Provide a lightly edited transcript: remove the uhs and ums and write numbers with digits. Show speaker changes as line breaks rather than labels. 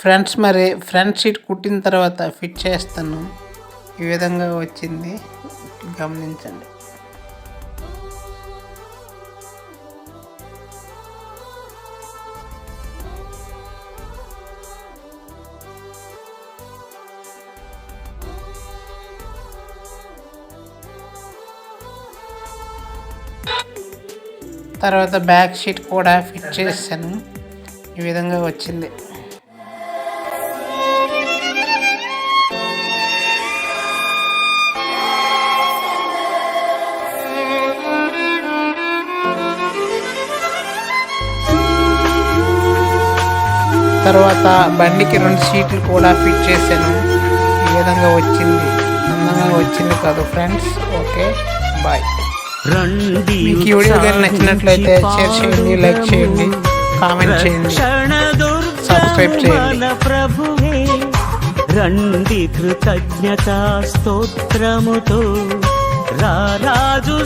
Fronts మరి front seat కుట్టిన తర్వాత ఫిట్ చేస్తాను. ఈ విధంగా వచ్చింది, గమనించండి. తర్వాత బ్యాక్ షీట్ కూడా ఫిట్ చేశాను. ఈ విధంగా వచ్చింది. తర్వాత బండికి 2 సీట్లు కూడా ఫిట్ చేశాను. ఈ విధంగా వచ్చింది. అందంగా వచ్చింది కాదు ఫ్రెండ్స్. Okay, bye. మీకు ఈ వీడియో కానీ నచ్చినట్లయితే షేర్ చేయండి, లైక్ చేయండి, కామెంట్ చేయండి, సబ్స్క్రైబ్ చేయండి.
ప్రభువే రండి కృతజ్ఞతా స్తోత్రముతో రారాజు